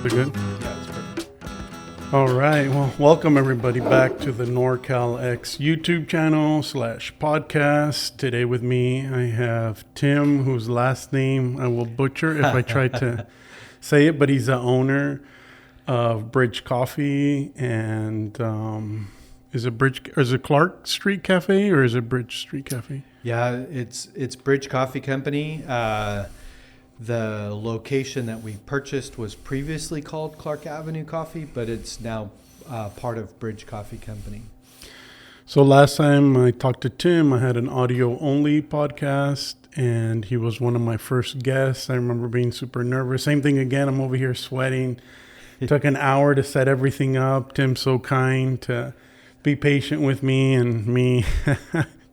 We're good? Yeah, it's perfect. All right. Well, welcome everybody back to the NorCal X YouTube channel / podcast. Today with me, I have Tim, whose last name I will butcher if I try to say it, but he's the owner of Bridge Coffee and is it Clark Street Cafe or is it Bridge Street Cafe? Yeah, it's Bridge Coffee Company. The location that we purchased was previously called Clark Avenue Coffee, but it's now part of Bridge Coffee Company. So last time I talked to Tim, I had an audio-only podcast, and he was one of my first guests. I remember being super nervous. Same thing again. I'm over here sweating. It took an hour to set everything up. Tim's so kind to be patient with me, and me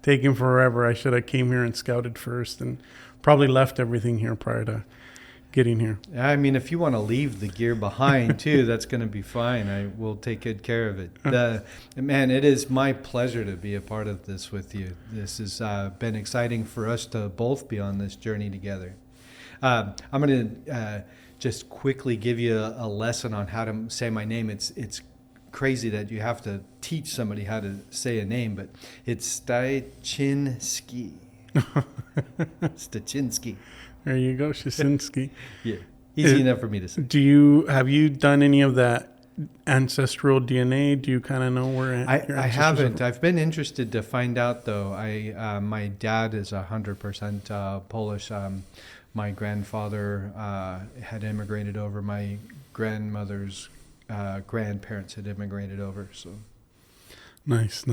taking forever. I should have came here and scouted first and probably left everything here prior to getting here. I mean, if you want to leave the gear behind too, that's going to be fine. I will take good care of it. Man, it is my pleasure to be a part of this with you. This has been exciting for us to both be on this journey together. I'm going to just quickly give you a lesson on how to say my name. It's crazy that you have to teach somebody how to say a name, but it's Styczynski. Styczynski. There you go, Styczynski. Yeah, easy enough for me to say. Have you done any of that ancestral DNA? Do you kind of know where I haven't. I've been interested to find out though. My dad is 100% Polish. My grandfather had immigrated over. My grandmother's grandparents had immigrated over. So nice.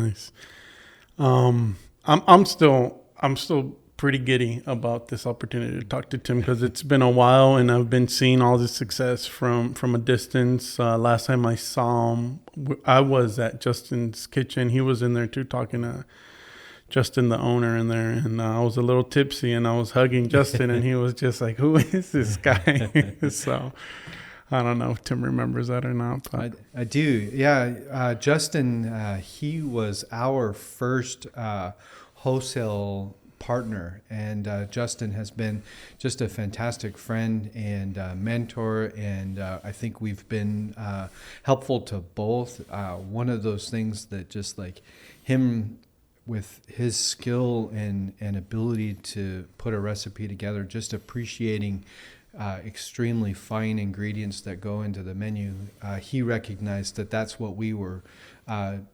I'm still pretty giddy about this opportunity to talk to Tim because it's been a while and I've been seeing all this success from a distance. Last time I saw him, I was at Justin's kitchen. He was in there too, talking to Justin, the owner, in there, and I was a little tipsy and I was hugging Justin and he was just like, "Who is this guy?" So I don't know if Tim remembers that or not. But. I do. Yeah, Justin, he was our first wholesale partner, and Justin has been just a fantastic friend and mentor, and I think we've been helpful to both. One of those things that just like him with his skill and ability to put a recipe together, just appreciating extremely fine ingredients that go into the menu. He recognized that that's what we were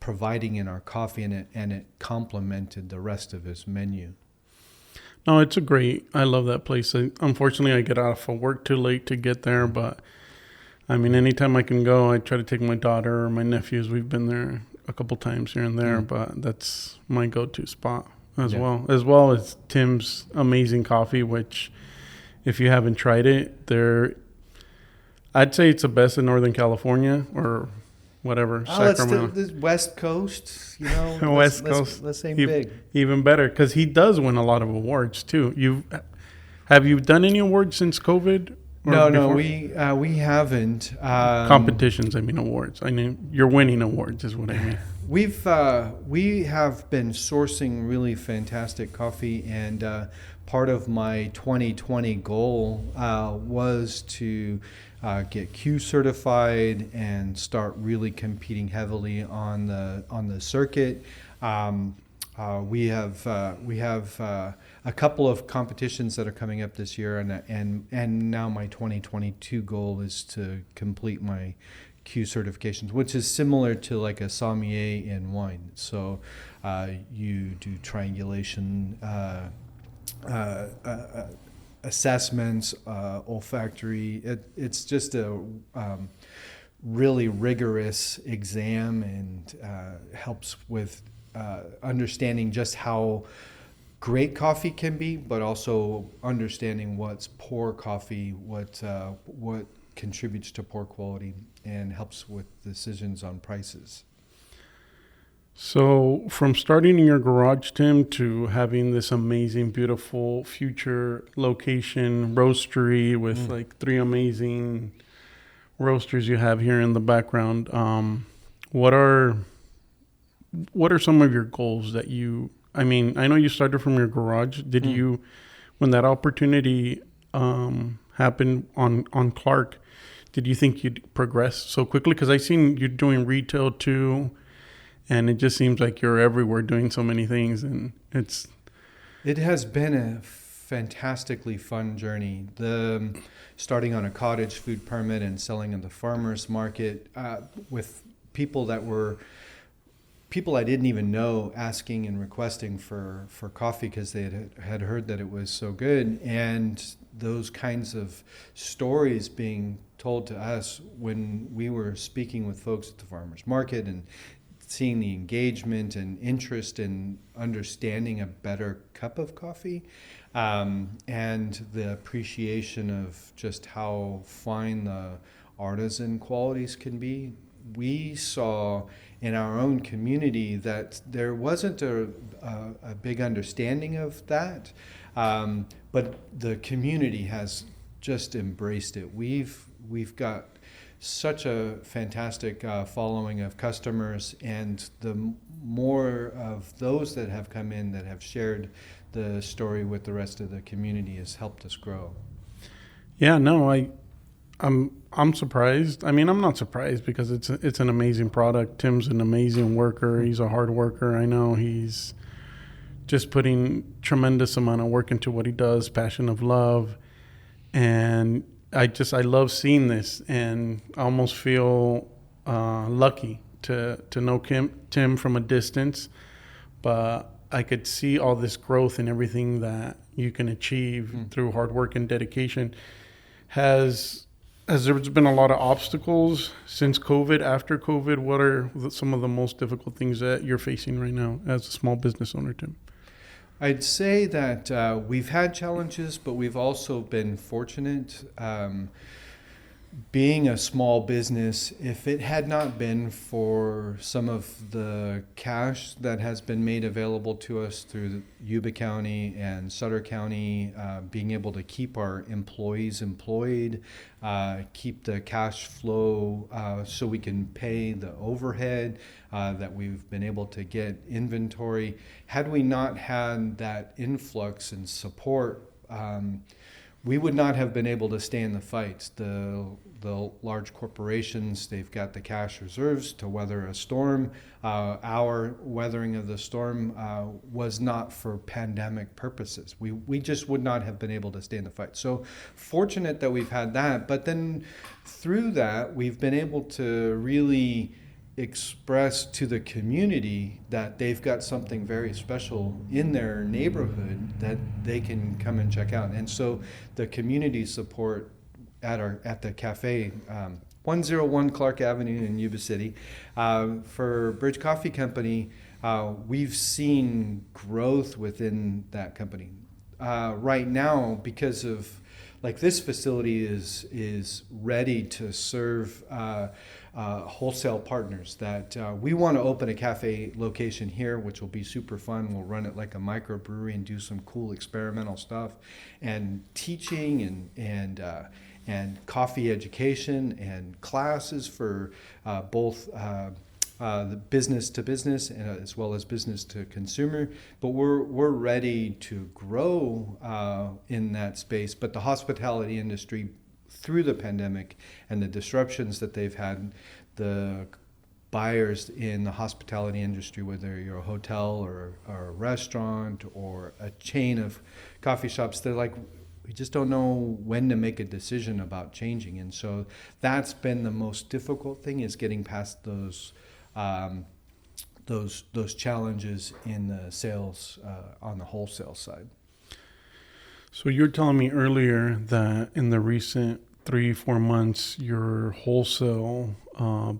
providing in our coffee, and it complemented the rest of his menu. No, I love that place. Unfortunately, I get off of work too late to get there, but I mean, anytime I can go, I try to take my daughter or my nephews. We've been there a couple times here and there, but that's my go-to spot as well as Tim's amazing coffee, which if you haven't tried it, I'd say it's the best in Northern California or whatever. Sacramento. Let's West Coast, West Coast. Let's aim big. Even better, because he does win a lot of awards too. Have you done any awards since COVID? No, we haven't. Competitions, awards. I mean, you're winning awards is what I mean. We have been sourcing really fantastic coffee, and part of my 2020 goal was to get Q certified and start really competing heavily on the circuit. We have a couple of competitions that are coming up this year, and now my 2022 goal is to complete my Q certifications, which is similar to like a sommelier in wine. So you do triangulation, assessments, olfactory. It's just a really rigorous exam, and helps with understanding just how great coffee can be, but also understanding what's poor coffee, what contributes to poor quality, and helps with decisions on prices. So from starting in your garage, Tim, to having this amazing, beautiful future location, roastery with like 3 amazing roasters you have here in the background, what are some of your goals that I know you started from your garage. Did you, when that opportunity happened on Clark, Did you think you'd progress so quickly? Because I seen you doing retail too, and it just seems like you're everywhere doing so many things, and It has been a fantastically fun journey. The starting on a cottage food permit and selling in the farmers market with people that were people I didn't even know asking and requesting for coffee because they had heard that it was so good, and those kinds of stories being told to us when we were speaking with folks at the farmers market and seeing the engagement and interest in understanding a better cup of coffee, and the appreciation of just how fine the artisan qualities can be. We saw in our own community that there wasn't a big understanding of that, but the community has just embraced it. We've got such a fantastic following of customers, and the more of those that have come in that have shared the story with the rest of the community has helped us grow. yeah, no, I'm surprised. I mean, I'm not surprised because it's an amazing product. Tim's an amazing worker. He's a hard worker. I know he's just putting tremendous amount of work into what he does, passion of love, and I love seeing this, and I almost feel lucky to know Tim from a distance, but I could see all this growth and everything that you can achieve through hard work and dedication. Has there been a lot of obstacles since COVID, after COVID? What are some of the most difficult things that you're facing right now as a small business owner, Tim? I'd say that we've had challenges, but we've also been fortunate. Being a small business, if it had not been for some of the cash that has been made available to us through Yuba County and Sutter County, being able to keep our employees employed, keep the cash flow so we can pay the overhead, that we've been able to get inventory. Had we not had that influx and support, we would not have been able to stay in the fight. The large corporations, they've got the cash reserves to weather a storm. Our weathering of the storm was not for pandemic purposes. We just would not have been able to stay in the fight. So fortunate that we've had that. But then through that, we've been able to really express to the community that they've got something very special in their neighborhood that they can come and check out. And so the community support at the cafe, 101 Clark Avenue in Yuba City, for Bridge Coffee Company, we've seen growth within that company. Right now, because of like this facility is ready to serve wholesale partners that we want to open a cafe location here, which will be super fun. We'll run it like a microbrewery and do some cool experimental stuff, and teaching and coffee education and classes for both the business to business and as well as business to consumer. But we're ready to grow in that space. But the hospitality industry, through the pandemic and the disruptions that they've had, the buyers in the hospitality industry, whether you're a hotel or a restaurant or a chain of coffee shops, they're like, we just don't know when to make a decision about changing. And so that's been the most difficult thing, is getting past those challenges in the sales on the wholesale side. So you're telling me earlier that in the recent 3-4 months, your wholesale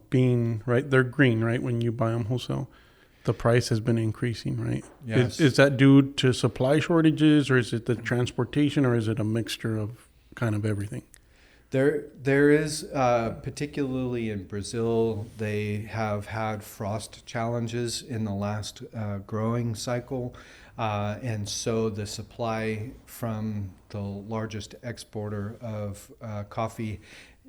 bean, right? They're green, right? When you buy them wholesale, the price has been increasing, right? Yes. Is that due to supply shortages, or is it the transportation, or is it a mixture of kind of everything? There is, particularly in Brazil, they have had frost challenges in the last growing cycle. And so the supply from the largest exporter of coffee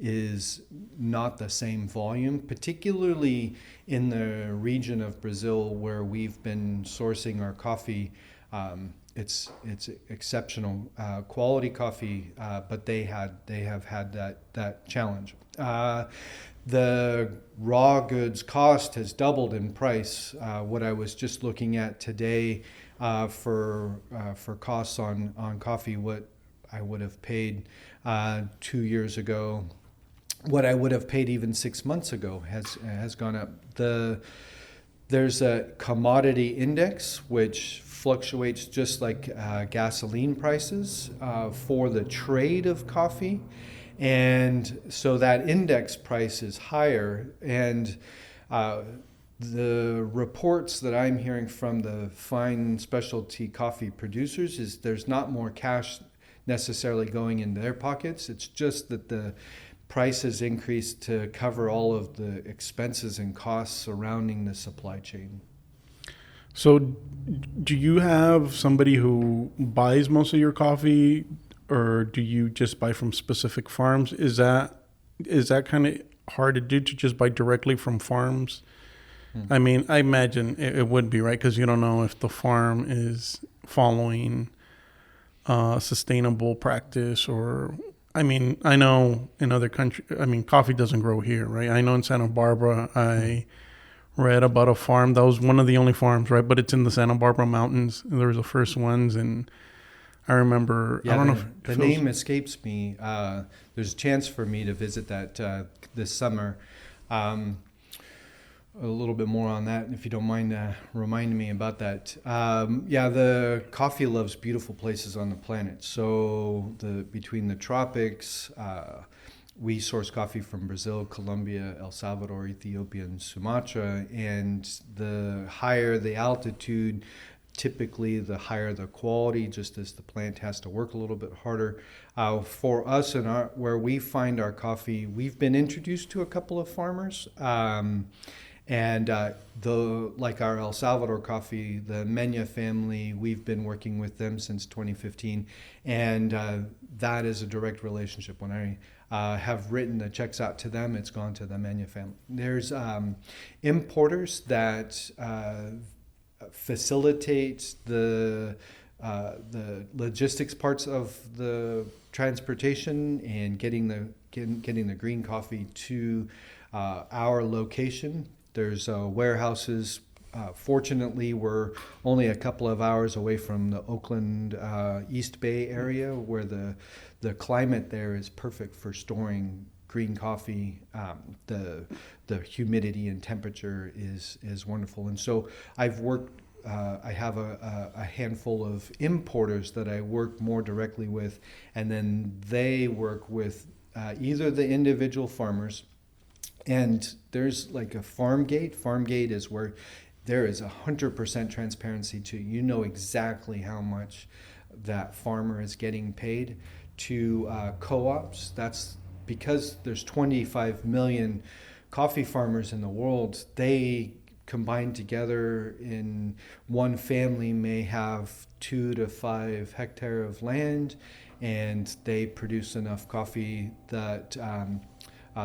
is not the same volume, particularly in the region of Brazil where we've been sourcing our coffee. it's exceptional quality coffee, but they have had that challenge. The raw goods cost has doubled in price. What I was just looking at today for costs on coffee, what I would have paid 2 years ago, what I would have paid even 6 months ago has gone up. There's a commodity index which fluctuates just like gasoline prices for the trade of coffee. And so that index price is higher. And the reports that I'm hearing from the fine specialty coffee producers is there's not more cash necessarily going in their pockets. It's just that the price has increased to cover all of the expenses and costs surrounding the supply chain. So, do you have somebody who buys most of your coffee, or do you just buy from specific farms? Is that kind of hard to do, to just buy directly from farms? I mean, I imagine it would be, right? Because you don't know if the farm is following sustainable practice, or I mean, I know in other countries, I mean, coffee doesn't grow here, right? I know in Santa Barbara, I read about a farm that was one of the only farms, right? But it's in the Santa Barbara mountains. And there was the first ones, and I remember, Yeah, I don't know if the name escapes me. There's a chance for me to visit that this summer. A little bit more on that, if you don't mind reminding me about that. Yeah, the coffee loves beautiful places on the planet. So between the tropics, we source coffee from Brazil, Colombia, El Salvador, Ethiopia, and Sumatra. And the higher the altitude, typically the higher the quality, just as the plant has to work a little bit harder. For us, where we find our coffee, we've been introduced to a couple of farmers. And like our El Salvador coffee, the Mena family, we've been working with them since 2015, and that is a direct relationship. When I have written the checks out to them, it's gone to the Mena family. There's importers that facilitate the logistics parts of the transportation and getting the green coffee to our location. There's warehouses. Fortunately, we're only a couple of hours away from the Oakland East Bay area, where the climate there is perfect for storing green coffee. The humidity and temperature is wonderful. And so I've worked. I have a handful of importers that I work more directly with, and then they work with either the individual farmers. And there's like a farm gate. Farm gate is where there is 100% transparency to, you know exactly how much that farmer is getting paid. To co-ops, that's because there's 25 million coffee farmers in the world. They combined together in one family may have 2 to 5 hectares of land, and they produce enough coffee that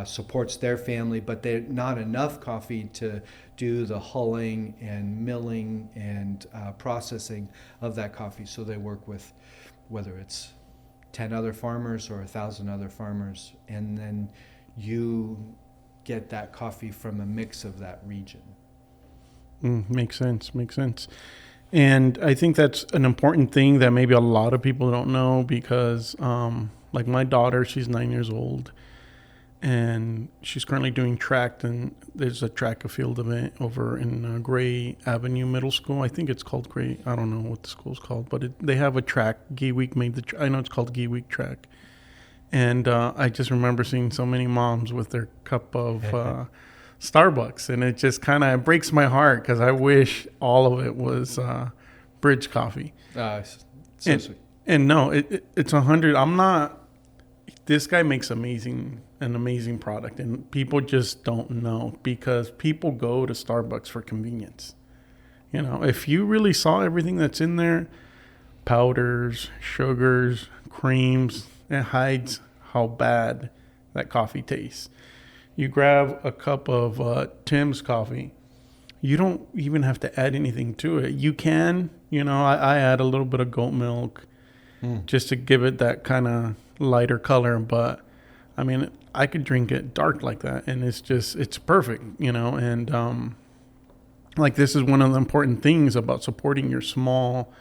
supports their family, but they're not enough coffee to do the hulling and milling and processing of that coffee. So they work with, whether it's 10 other farmers or 1,000 other farmers, and then you get that coffee from a mix of that region. Makes sense. And I think that's an important thing that maybe a lot of people don't know, because like my daughter, she's 9 years old, and she's currently doing track, and there's a track and field event over in Gray Avenue Middle School. I think it's called Gray. I don't know what the school's called, but they have a track. Gay Week made I know it's called Gay Week track. And I just remember seeing so many moms with their cup of Starbucks, and it just kind of breaks my heart, because I wish all of it was Bridge coffee. So sweet. And no, it's 100. I'm not. This guy makes an amazing product, and people just don't know, because people go to Starbucks for convenience. You know, if you really saw everything that's in there, powders, sugars, creams, it hides how bad that coffee tastes. You grab a cup of Tim's coffee, you don't even have to add anything to it. You can, I add a little bit of goat milk just to give it that kind of lighter color. But I mean, I could drink it dark like that, and it's perfect, and like this is one of the important things about supporting your small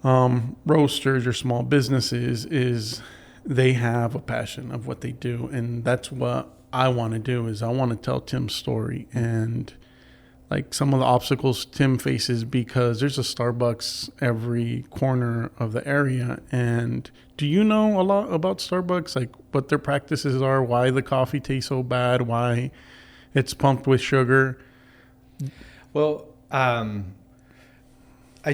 roasters, your small businesses, is they have a passion of what they do. And that's what I want to do, is I want to tell Tim's story and like some of the obstacles Tim faces, because there's a Starbucks every corner of the area. And do you know a lot about Starbucks, like what their practices are, why the coffee tastes so bad, why it's pumped with sugar? Well, I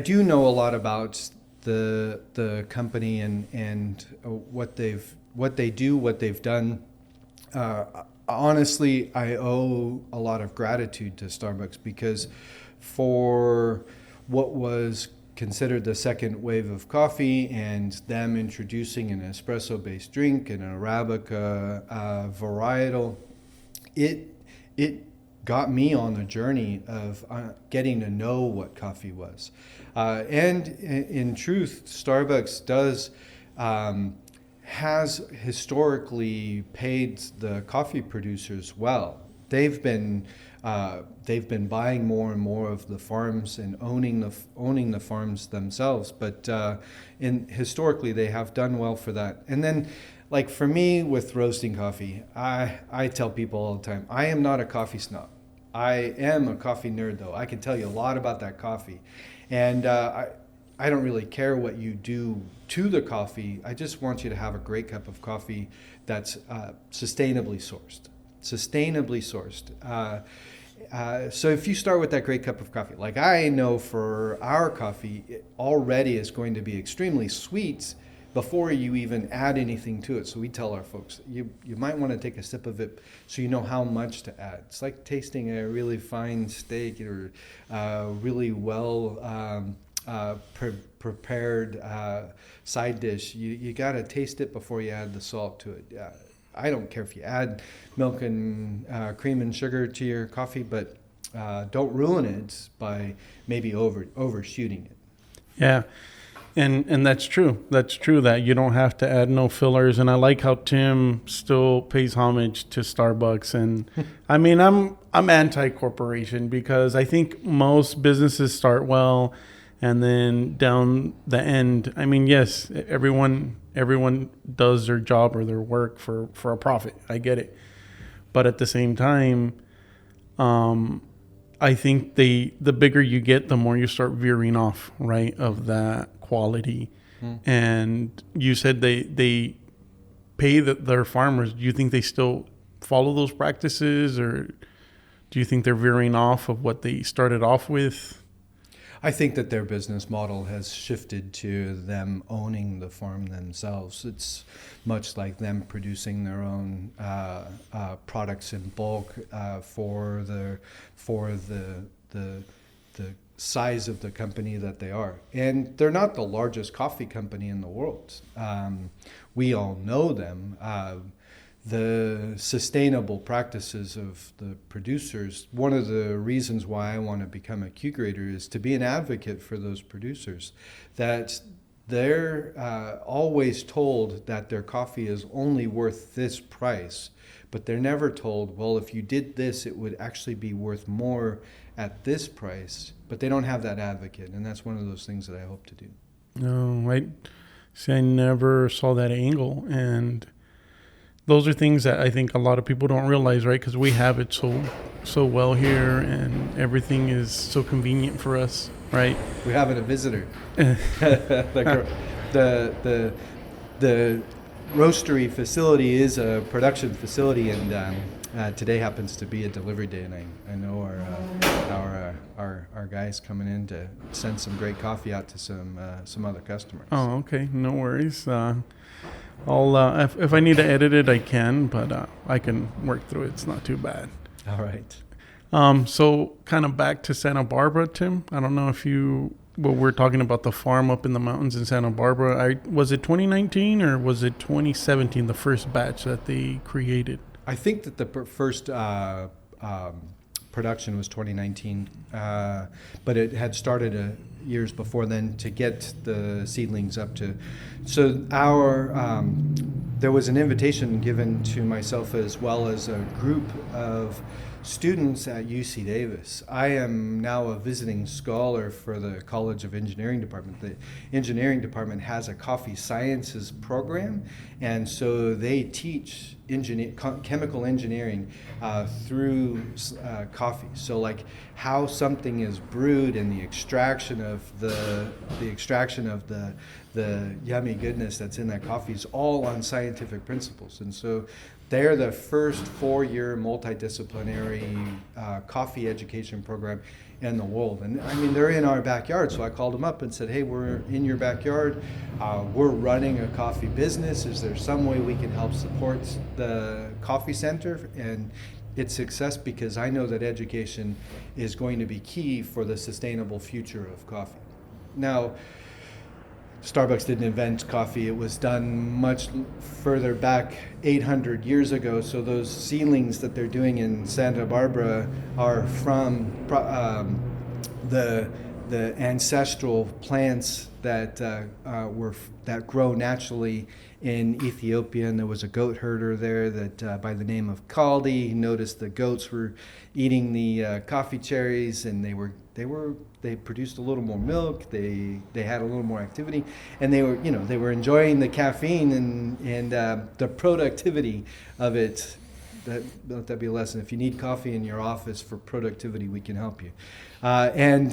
do know a lot about the company and what they do, what they've done. Honestly, I owe a lot of gratitude to Starbucks, because for what was considered the second wave of coffee and them introducing an espresso-based drink and an Arabica varietal, it got me on the journey of getting to know what coffee was. And in truth, Starbucks has historically paid the coffee producers well. They've been buying more and more of the farms and owning the farms themselves. But historically, they have done well for that. And then, like for me with roasting coffee, I tell people all the time, I am not a coffee snob. I am a coffee nerd, though. I can tell you a lot about that coffee, and I don't really care what you do to the coffee. I just want you to have a great cup of coffee that's sustainably sourced. So if you start with that great cup of coffee, like I know for our coffee, it already is going to be extremely sweet before you even add anything to it. So we tell our folks, you might want to take a sip of it so you know how much to add. It's like tasting a really fine steak or really well prepared side dish. You got to taste it before you add the salt to it. I don't care if you add milk and cream and sugar to your coffee, but don't ruin it by maybe overshooting it. Yeah. And that's true. That's true, that you don't have to add no fillers. And I like how Tim still pays homage to Starbucks. And I mean, I'm anti-corporation, because I think most businesses start well, and then down the end, I mean, yes, everyone does their job or their work for a profit. I get it. But at the same time, I think the bigger you get, the more you start veering off, right, of that quality. And you said they pay their farmers. Do you think they still follow those practices, or do you think they're veering off of what they started off with? I think that their business model has shifted to them owning the farm themselves. It's much like them producing their own products in bulk for the size of the company that they are. And they're not the largest coffee company in the world. We all know them. The sustainable practices of the producers, one of the reasons why I want to become a Q-grader is to be an advocate for those producers, that they're always told that their coffee is only worth this price, but they're never told, well, if you did this, it would actually be worth more at this price. But they don't have that advocate, and that's one of those things that I hope to do. No, I never saw that angle. And those are things that I think a lot of people don't realize, right? Because we have it so well here, and everything is so convenient for us, right? We have a visitor. The roastery facility is a production facility, and today happens to be a delivery day, and I know our guys coming in to send some great coffee out to some other customers. Oh, okay, no worries. I'll if I need to edit it, I can, but I can work through it. It's not too bad. All right. So kind of back to Santa Barbara, Tim. I don't know if we're talking about the farm up in the mountains in Santa Barbara. Was it 2019 or was it 2017, the first batch that they created? I think that the first production was 2019, but it had started years before then to get the seedlings up to. So there was an invitation given to myself as well as a group of students at UC Davis. I am now a visiting scholar for the College of Engineering Department. The engineering department has a coffee sciences program, and so they teach chemical engineering through coffee. So like how something is brewed and the extraction of the yummy goodness that's in that coffee is all on scientific principles. And so they're the first 4-year multidisciplinary coffee education program in the world. And I mean, they're in our backyard. So I called them up and said, hey, we're in your backyard. We're running a coffee business. Is there some way we can help support the coffee center and its success? Because I know that education is going to be key for the sustainable future of coffee. Now, Starbucks didn't invent coffee. It was done much further back, 800 years ago. So those seedlings that they're doing in Santa Barbara are from the ancestral plants that that grow naturally in Ethiopia. And there was a goat herder there that by the name of Kaldi. He noticed the goats were eating the coffee cherries, and they produced a little more milk. They had a little more activity, and they were enjoying the caffeine and the productivity of it. Let that be a lesson. If you need coffee in your office for productivity, we can help you. And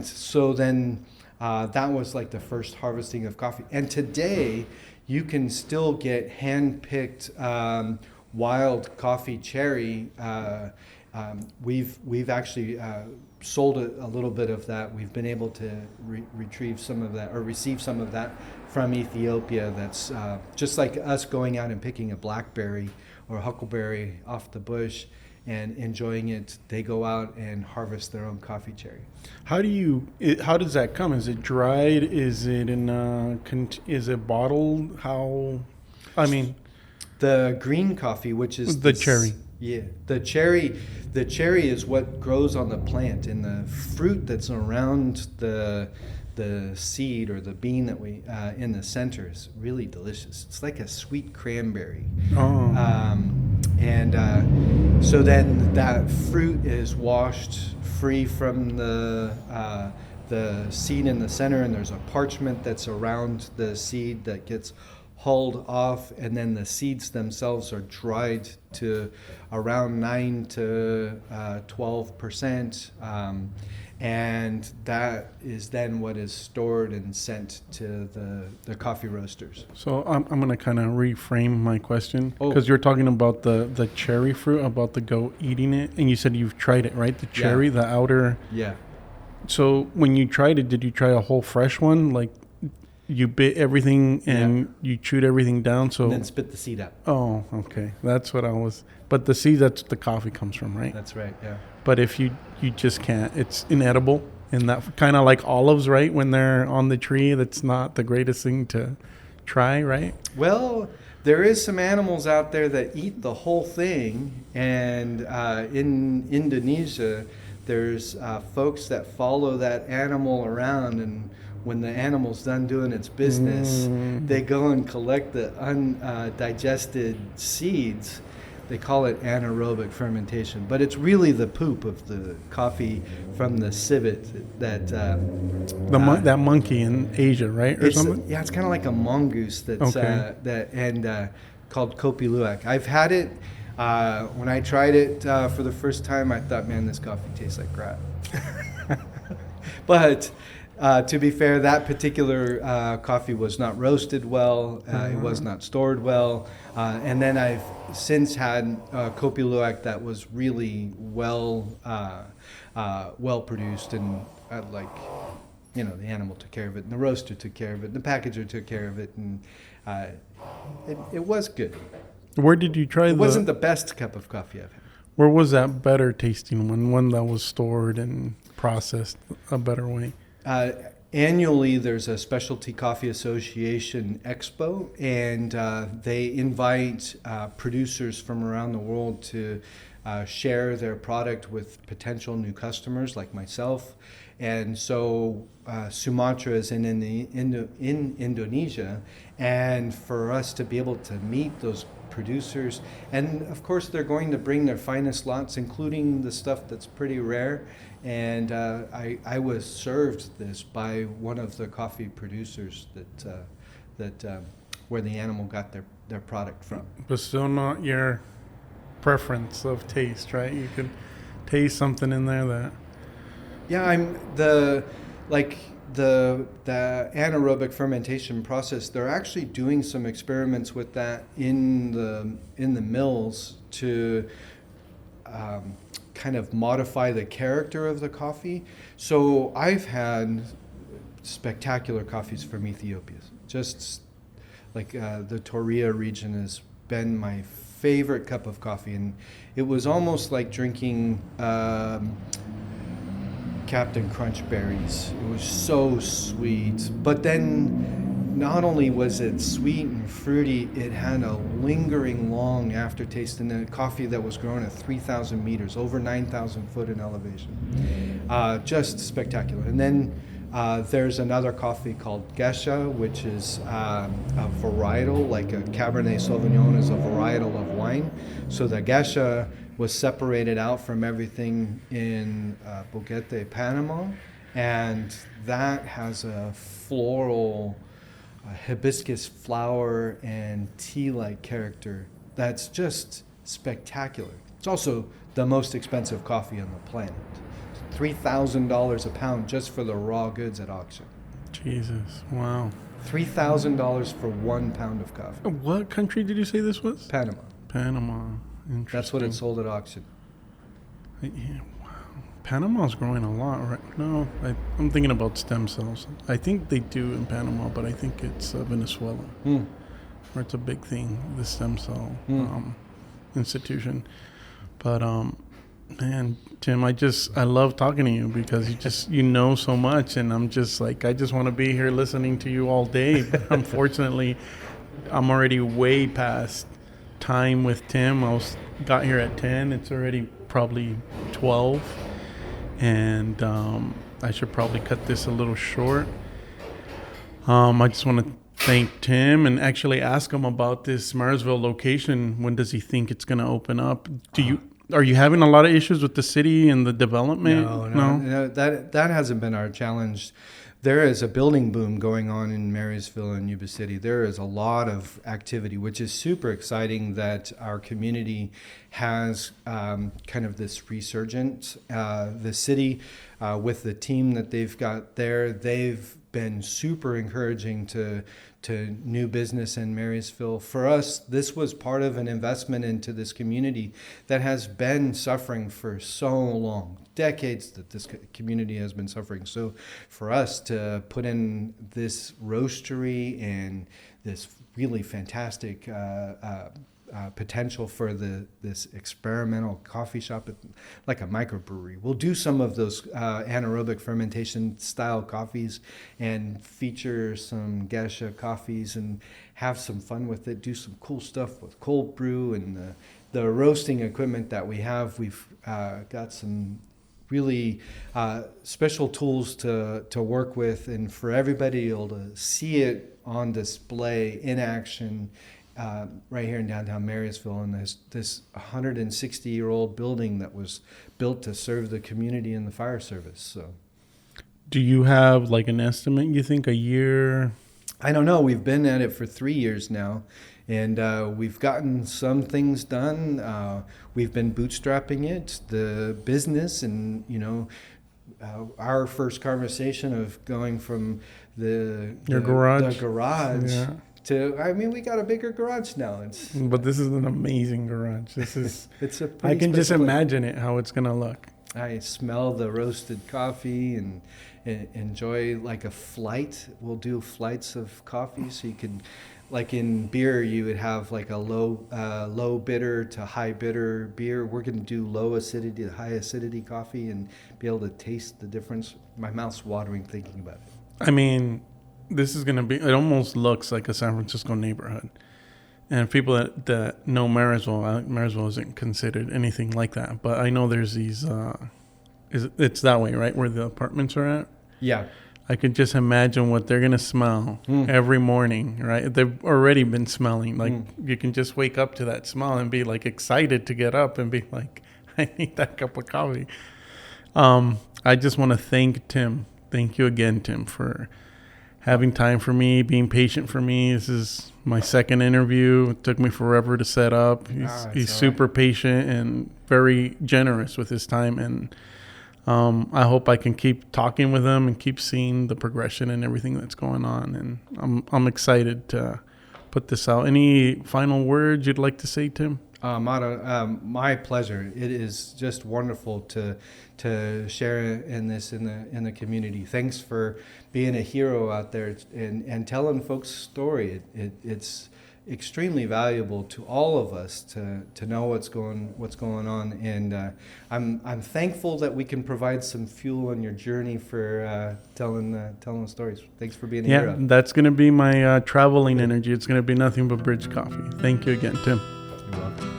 so then that was like the first harvesting of coffee. And today, you can still get hand-picked wild coffee cherry. We've actually sold a little bit of that. We've been able to retrieve some of that, or receive some of that from Ethiopia. That's just like us going out and picking a blackberry or a huckleberry off the bush and enjoying it. They go out and harvest their own coffee cherry. How does that come? Is it dried? Is it is it bottled? The green coffee, which is the cherry. Yeah, the cherry is what grows on the plant, and the fruit that's around the seed or the bean that we in the center is really delicious. It's like a sweet cranberry. Oh. So then that fruit is washed free from the seed in the center, and there's a parchment that's around the seed that gets hulled off, and then the seeds themselves are dried to around 9 to 12%, and that is then what is stored and sent to the coffee roasters. So I'm going to kind of reframe my question, because you're talking about the cherry fruit, about the goat eating it, and you said you've tried it, right? The cherry, the outer. Yeah. So when you tried it, did you try a whole fresh one? Like you bit everything and you chewed everything down? So and then spit the seed out. Oh, okay. That's what I was. But the seed, that's what the coffee comes from, right? That's right, yeah. But if you just can't, it's inedible. And that kind of like olives, right? When they're on the tree, that's not the greatest thing to try, right? Well, there is some animals out there that eat the whole thing. And in Indonesia, there's folks that follow that animal around, and when the animal's done doing its business, they go and collect the undigested seeds. They call it anaerobic fermentation, but it's really the poop of the coffee from the civet that that monkey in Asia, right, or something. Yeah, it's kind of like a mongoose that's called kopi luwak. I've had it. When I tried it for the first time, I thought, man, this coffee tastes like crap. But to be fair, that particular coffee was not roasted well. It was not stored well. And then I've since had kopi luwak that was really well produced, and the animal took care of it, and the roaster took care of it, and the packager took care of it, and it was good. Where did you try? It wasn't the best cup of coffee I've had. Where was that better tasting one that was stored and processed a better way? Annually, there's a Specialty Coffee Association Expo, and they invite producers from around the world to share their product with potential new customers like myself. And so Sumatra is in Indonesia, and for us to be able to meet those producers, and of course they're going to bring their finest lots, including the stuff that's pretty rare. And I was served this by one of the coffee producers that where the animal got their product from. But still not your preference of taste, right? You could taste something in there that. Yeah, I'm the anaerobic fermentation process. They're actually doing some experiments with that in the mills to kind of modify the character of the coffee. So I've had spectacular coffees from Ethiopia. Just like the Toria region has been my favorite cup of coffee, and it was almost like drinking Captain Crunch berries. It was so sweet, but then not only was it sweet and fruity, it had a lingering long aftertaste, in a coffee that was grown at 3,000 meters, over 9,000 foot in elevation. Just spectacular. And then there's another coffee called Gesha, which is a varietal, like a Cabernet Sauvignon is a varietal of wine. So the Gesha was separated out from everything in Boquete, Panama, and that has a floral, hibiscus flower and tea-like character that's just spectacular. It's also the most expensive coffee on the planet. $3,000 a pound just for the raw goods at auction. Jesus, wow. $3,000 for 1 pound of coffee. What country did you say this was? Panama. Panama. Interesting. That's what it sold at auction. Yeah, wow. Panama's growing a lot, right? No, I'm thinking about stem cells. I think they do in Panama, but I think it's Venezuela, where it's a big thing, the stem cell institution. But man, Tim, I love talking to you because you know so much, and I'm just like, I just want to be here listening to you all day. But unfortunately, I'm already way past time with Tim. Got here at 10. It's already probably 12, and I should probably cut this a little short. I just want to thank Tim and actually ask him about this Marysville location. When does he think it's going to open up? Are you having a lot of issues with the city and the development? No, that hasn't been our challenge. There is a building boom going on in Marysville and Yuba City. There is a lot of activity, which is super exciting that our community has kind of this resurgence. The city, with the team that they've got there, they've been super encouraging to new business in Marysville. For us, this was part of an investment into this community that has been suffering for so long, decades that this community has been suffering. So for us to put in this roastery and this really fantastic potential for this experimental coffee shop, like a microbrewery. We'll do some of those anaerobic fermentation style coffees and feature some geisha coffees and have some fun with it, do some cool stuff with cold brew and the roasting equipment that we have. We've got some really special tools to work with, and for everybody able to see it on display in action right here in downtown Marysville, and this 160-year-old building that was built to serve the community and the fire service. So, do you have like an estimate? You think a year? I don't know. We've been at it for 3 years now, and we've gotten some things done. We've been bootstrapping it, the business, and our first conversation of going from the garage. Yeah. We got a bigger garage now. But this is an amazing garage. This is. I can just imagine it, how it's gonna look. I smell the roasted coffee and enjoy like a flight. We'll do flights of coffee, so you can, like in beer, you would have like a low bitter to high bitter beer. We're gonna do low acidity to high acidity coffee and be able to taste the difference. My mouth's watering thinking about it. I mean, this is going to be, it almost looks like a San Francisco neighborhood. And people that know Marysville isn't considered anything like that. But I know there's these, it's that way, right? Where the apartments are at. Yeah. I could just imagine what they're going to smell every morning, right? They've already been smelling. Like, you can just wake up to that smell and be, like, excited to get up and be like, I need that cup of coffee. I just want to thank Tim. Thank you again, Tim, for having time for me, being patient for me. This is my second interview. It took me forever to set up. He's super patient and very generous with his time. And I hope I can keep talking with him and keep seeing the progression and everything that's going on. And I'm excited to put this out. Any final words you'd like to say, Tim? Mata, my pleasure. It is just wonderful to share in the community. Thanks for being a hero out there and telling folks' story. It's extremely valuable to all of us to know what's going on, and I'm thankful that we can provide some fuel on your journey for telling stories. Thanks for being a hero. Yeah, that's going to be my traveling energy. It's going to be nothing but Bridge Coffee. Thank you again, Tim. You're welcome.